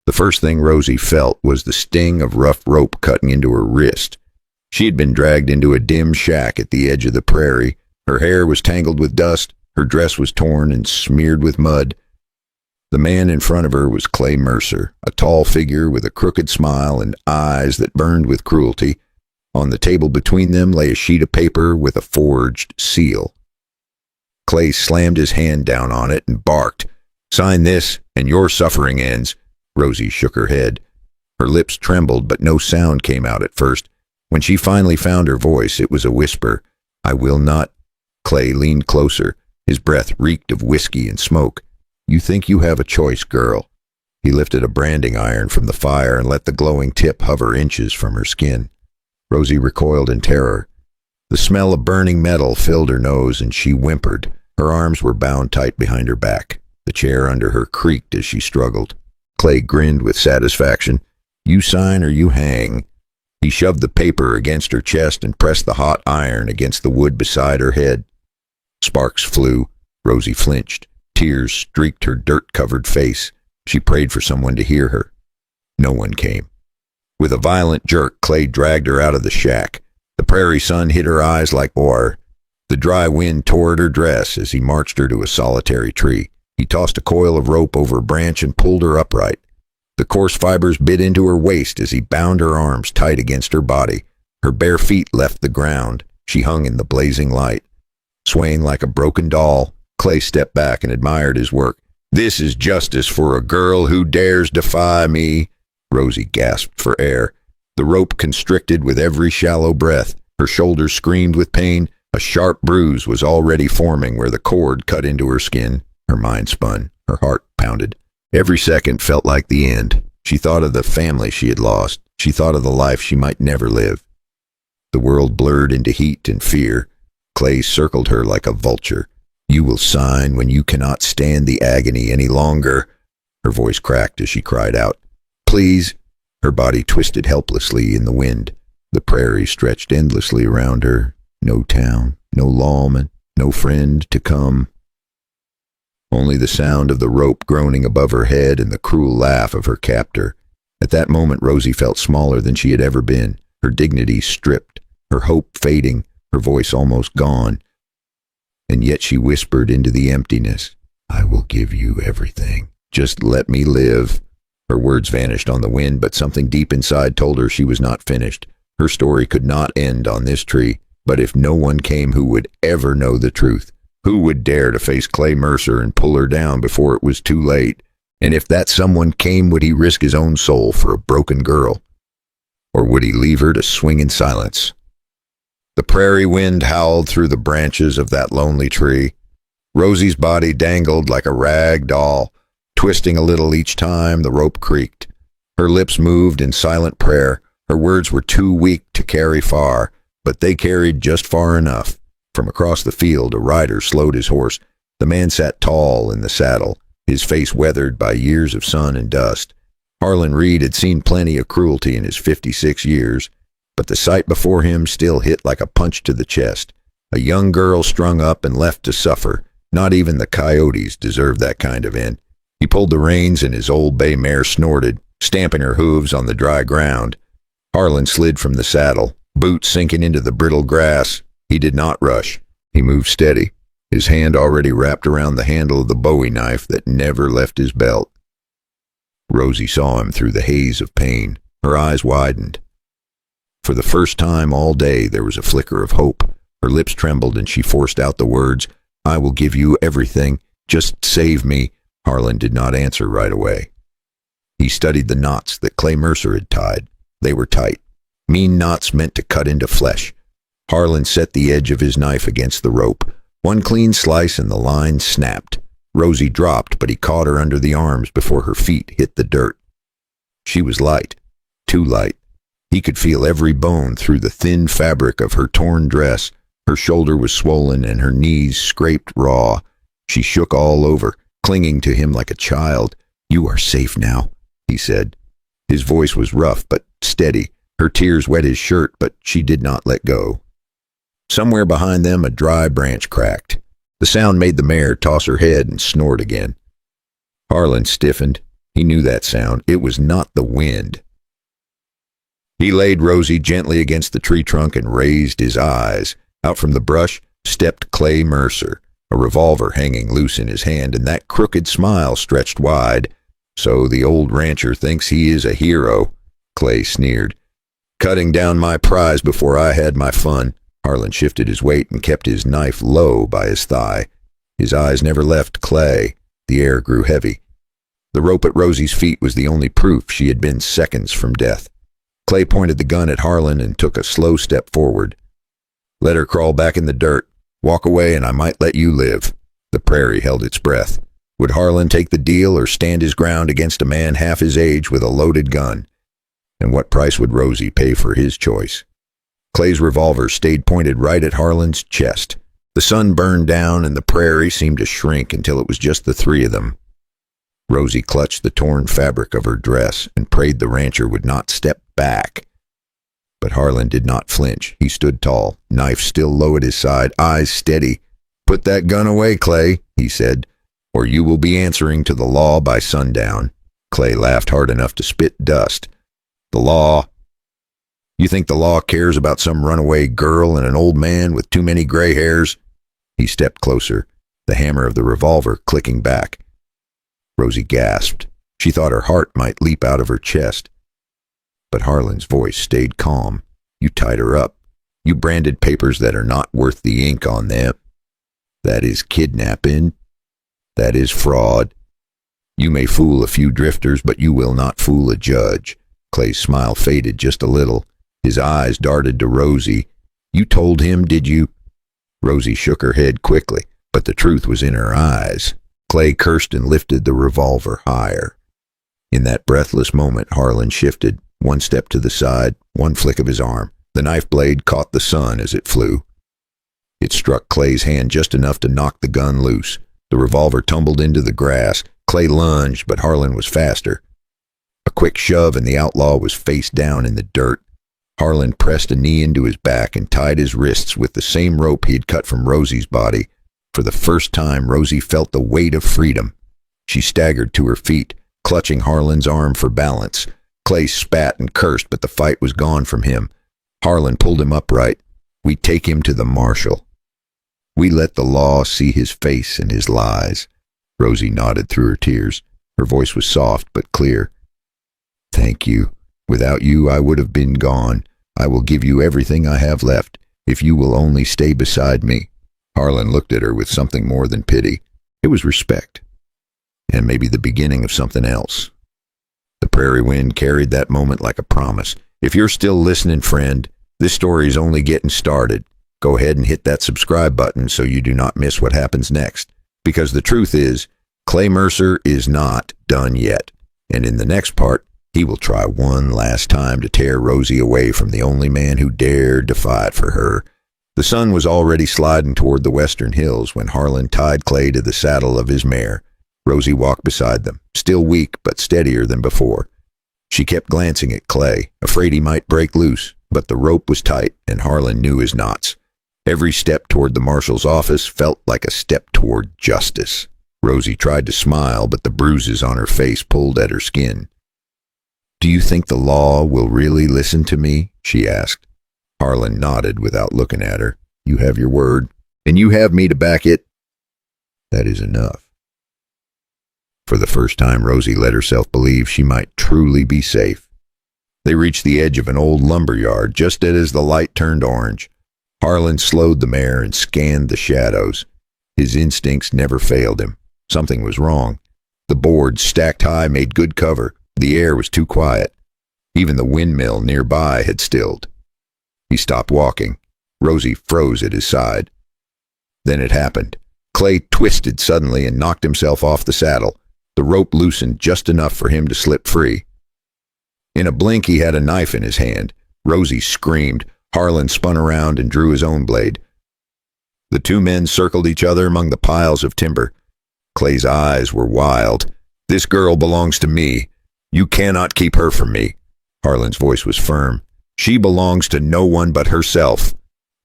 The first thing Rosie felt was the sting of rough rope cutting into her wrist. She had been dragged into a dim shack at the edge of the prairie. Her hair was tangled with dust, her dress was torn and smeared with mud. The man in front of her was Clay Mercer, a tall figure with a crooked smile and eyes that burned with cruelty. On the table between them lay a sheet of paper with a forged seal. Clay slammed his hand down on it and barked, "Sign this, and your suffering ends." Rosie shook her head. Her lips trembled, but no sound came out at first. When she finally found her voice, it was a whisper. "I will not." Clay leaned closer. His breath reeked of whiskey and smoke. "You think you have a choice, girl." He lifted a branding iron from the fire and let the glowing tip hover inches from her skin. Rosie recoiled in terror. The smell of burning metal filled her nose, and she whimpered. Her arms were bound tight behind her back. The chair under her creaked as she struggled. Clay grinned with satisfaction. "You sign or you hang." He shoved the paper against her chest and pressed the hot iron against the wood beside her head. Sparks flew. Rosie flinched. Tears streaked her dirt-covered face. She prayed for someone to hear her. No one came. With a violent jerk, Clay dragged her out of the shack. The prairie sun hit her eyes like ore. The dry wind tore at her dress as he marched her to a solitary tree. He tossed a coil of rope over a branch and pulled her upright. The coarse fibers bit into her waist as he bound her arms tight against her body. Her bare feet left the ground. She hung in the blazing light. Swaying like a broken doll, Clay stepped back and admired his work. "This is justice for a girl who dares defy me." Rosie gasped for air. The rope constricted with every shallow breath. Her shoulders screamed with pain. A sharp bruise was already forming where the cord cut into her skin. Her mind spun. Her heart pounded. Every second felt like the end. She thought of the family she had lost. She thought of the life she might never live. The world blurred into heat and fear. Clay circled her like a vulture. "You will sign when you cannot stand the agony any longer." Her voice cracked as she cried out, "Please." Her body twisted helplessly in the wind. The prairie stretched endlessly around her. No town, no lawman, no friend to come. Only the sound of the rope groaning above her head and the cruel laugh of her captor. At that moment, Rosie felt smaller than she had ever been, her dignity stripped, her hope fading, her voice almost gone. And yet she whispered into the emptiness, "I will give you everything. Just let me live." Her words vanished on the wind, but something deep inside told her she was not finished. Her story could not end on this tree. But if no one came who would ever know the truth, who would dare to face Clay Mercer and pull her down before it was too late? And if that someone came, would he risk his own soul for a broken girl? Or would he leave her to swing in silence? The prairie wind howled through the branches of that lonely tree. Rosie's body dangled like a rag doll, twisting a little each time the rope creaked. Her lips moved in silent prayer. Her words were too weak to carry far, but they carried just far enough. From across the field, a rider slowed his horse. The man sat tall in the saddle, his face weathered by years of sun and dust. Harlan Reed had seen plenty of cruelty in his 56 years, but the sight before him still hit like a punch to the chest. A young girl strung up and left to suffer. Not even the coyotes deserved that kind of end. He pulled the reins and his old bay mare snorted, stamping her hooves on the dry ground. Harlan slid from the saddle, boots sinking into the brittle grass. He did not rush. He moved steady, his hand already wrapped around the handle of the Bowie knife that never left his belt. Rosie saw him through the haze of pain. Her eyes widened. For the first time all day there was a flicker of hope. Her lips trembled and she forced out the words, "I will give you everything. Just save me." Harlan did not answer right away. He studied the knots that Clay Mercer had tied. They were tight. Mean knots meant to cut into flesh. Harlan set the edge of his knife against the rope. One clean slice and the line snapped. Rosie dropped, but he caught her under the arms before her feet hit the dirt. She was light, too light. He could feel every bone through the thin fabric of her torn dress. Her shoulder was swollen and her knees scraped raw. She shook all over, clinging to him like a child. "You are safe now," he said. His voice was rough but steady. Her tears wet his shirt, but she did not let go. Somewhere behind them, a dry branch cracked. The sound made the mare toss her head and snort again. Harlan stiffened. He knew that sound. It was not the wind. He laid Rosie gently against the tree trunk and raised his eyes. Out from the brush stepped Clay Mercer, a revolver hanging loose in his hand, and that crooked smile stretched wide. "So the old rancher thinks he is a hero," Clay sneered. "Cutting down my prize before I had my fun." Harlan shifted his weight and kept his knife low by his thigh. His eyes never left Clay. The air grew heavy. The rope at Rosie's feet was the only proof she had been seconds from death. Clay pointed the gun at Harlan and took a slow step forward. "Let her crawl back in the dirt. Walk away and I might let you live." The prairie held its breath. Would Harlan take the deal or stand his ground against a man half his age with a loaded gun? And what price would Rosie pay for his choice? Clay's revolver stayed pointed right at Harlan's chest. The sun burned down and the prairie seemed to shrink until it was just the three of them. Rosie clutched the torn fabric of her dress and prayed the rancher would not step back. But Harlan did not flinch. He stood tall, knife still low at his side, eyes steady. "Put that gun away, Clay," he said, "or you will be answering to the law by sundown." Clay laughed hard enough to spit dust. "The law? You think the law cares about some runaway girl and an old man with too many gray hairs?" He stepped closer, the hammer of the revolver clicking back. Rosie gasped. She thought her heart might leap out of her chest. But Harlan's voice stayed calm. "You tied her up. You branded papers that are not worth the ink on them. That is kidnapping. That is fraud. You may fool a few drifters, but you will not fool a judge." Clay's smile faded just a little. His eyes darted to Rosie. "You told him, did you?" Rosie shook her head quickly, but the truth was in her eyes. Clay cursed and lifted the revolver higher. In that breathless moment, Harlan shifted, one step to the side, one flick of his arm. The knife blade caught the sun as it flew. It struck Clay's hand just enough to knock the gun loose. The revolver tumbled into the grass. Clay lunged, but Harlan was faster. A quick shove and the outlaw was face down in the dirt. Harlan pressed a knee into his back and tied his wrists with the same rope he had cut from Rosie's body. For the first time, Rosie felt the weight of freedom. She staggered to her feet, clutching Harlan's arm for balance. Clay spat and cursed, but the fight was gone from him. Harlan pulled him upright. "We take him to the marshal. We let the law see his face and his lies." Rosie nodded through her tears. Her voice was soft but clear. "Thank you. Without you, I would have been gone. I will give you everything I have left, if you will only stay beside me." Harlan looked at her with something more than pity. It was respect. And maybe the beginning of something else. The prairie wind carried that moment like a promise. If you're still listening, friend, this story is only getting started. Go ahead and hit that subscribe button so you do not miss what happens next. Because the truth is, Clay Mercer is not done yet. And in the next part, he will try one last time to tear Rosie away from the only man who dared to fight for her. The sun was already sliding toward the western hills when Harlan tied Clay to the saddle of his mare. Rosie walked beside them, still weak but steadier than before. She kept glancing at Clay, afraid he might break loose, but the rope was tight and Harlan knew his knots. Every step toward the marshal's office felt like a step toward justice. Rosie tried to smile, but the bruises on her face pulled at her skin. "Do you think the law will really listen to me?" she asked. Harlan nodded without looking at her. "You have your word, and you have me to back it. That is enough." For the first time, Rosie let herself believe she might truly be safe. They reached the edge of an old lumber yard just as the light turned orange. Harlan slowed the mare and scanned the shadows. His instincts never failed him. Something was wrong. The boards stacked high made good cover. The air was too quiet. Even the windmill nearby had stilled. He stopped walking. Rosie froze at his side. Then it happened. Clay twisted suddenly and knocked himself off the saddle. The rope loosened just enough for him to slip free. In a blink, he had a knife in his hand. Rosie screamed. Harlan spun around and drew his own blade. The two men circled each other among the piles of timber. Clay's eyes were wild. "This girl belongs to me. You cannot keep her from me." Harlan's voice was firm. "She belongs to no one but herself."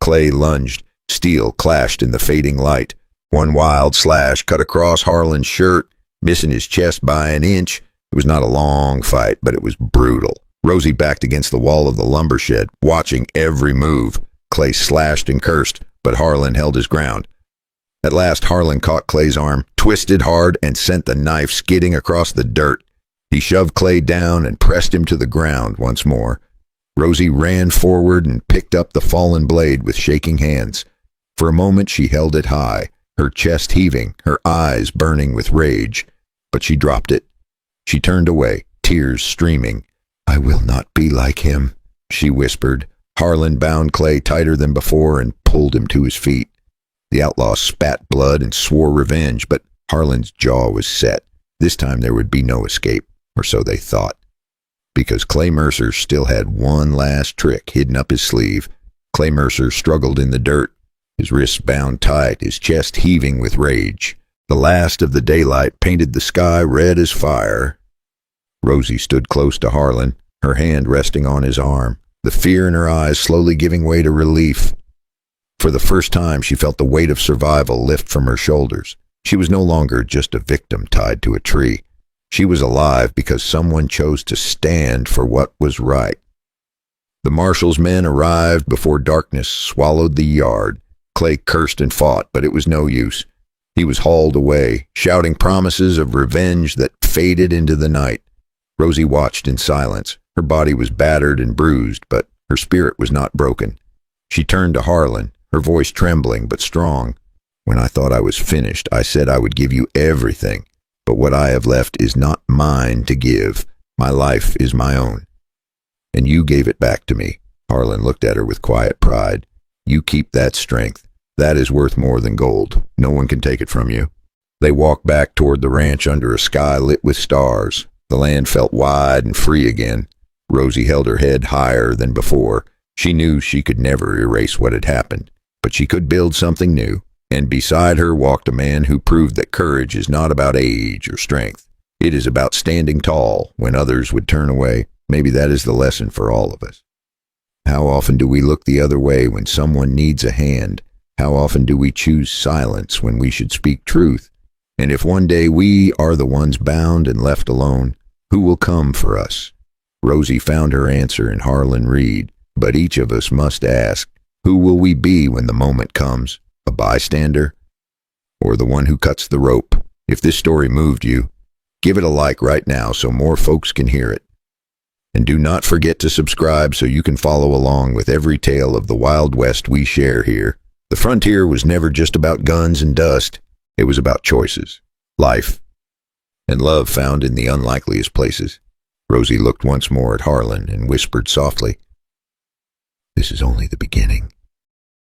Clay lunged. Steel clashed in the fading light. One wild slash cut across Harlan's shirt, missing his chest by an inch. It was not a long fight, but it was brutal. Rosie backed against the wall of the lumber shed, watching every move. Clay slashed and cursed, but Harlan held his ground. At last, Harlan caught Clay's arm, twisted hard, and sent the knife skidding across the dirt. He shoved Clay down and pressed him to the ground once more. Rosie ran forward and picked up the fallen blade with shaking hands. For a moment she held it high, her chest heaving, her eyes burning with rage. But she dropped it. She turned away, tears streaming. "I will not be like him," she whispered. Harlan bound Clay tighter than before and pulled him to his feet. The outlaw spat blood and swore revenge, but Harlan's jaw was set. This time there would be no escape, or so they thought. Because Clay Mercer still had one last trick hidden up his sleeve. Clay Mercer struggled in the dirt, his wrists bound tight, his chest heaving with rage. The last of the daylight painted the sky red as fire. Rosie stood close to Harlan, her hand resting on his arm, the fear in her eyes slowly giving way to relief. For the first time, she felt the weight of survival lift from her shoulders. She was no longer just a victim tied to a tree. She was alive because someone chose to stand for what was right. The marshal's men arrived before darkness swallowed the yard. Clay cursed and fought, but it was no use. He was hauled away, shouting promises of revenge that faded into the night. Rosie watched in silence. Her body was battered and bruised, but her spirit was not broken. She turned to Harlan, her voice trembling but strong. "When I thought I was finished, I said I would give you everything. But what I have left is not mine to give. My life is my own. And you gave it back to me." Harlan looked at her with quiet pride. "You keep that strength. That is worth more than gold. No one can take it from you." They walked back toward the ranch under a sky lit with stars. The land felt wide and free again. Rosie held her head higher than before. She knew she could never erase what had happened, but she could build something new. And beside her walked a man who proved that courage is not about age or strength. It is about standing tall when others would turn away. Maybe that is the lesson for all of us. How often do we look the other way when someone needs a hand? How often do we choose silence when we should speak truth? And if one day we are the ones bound and left alone, who will come for us? Rosie found her answer in Harlan Reed, but each of us must ask, who will we be when the moment comes? A bystander? Or the one who cuts the rope? If this story moved you, give it a like right now so more folks can hear it. And do not forget to subscribe so you can follow along with every tale of the Wild West we share here. The frontier was never just about guns and dust. It was about choices, life, and love found in the unlikeliest places. Rosie looked once more at Harlan and whispered softly, "This is only the beginning."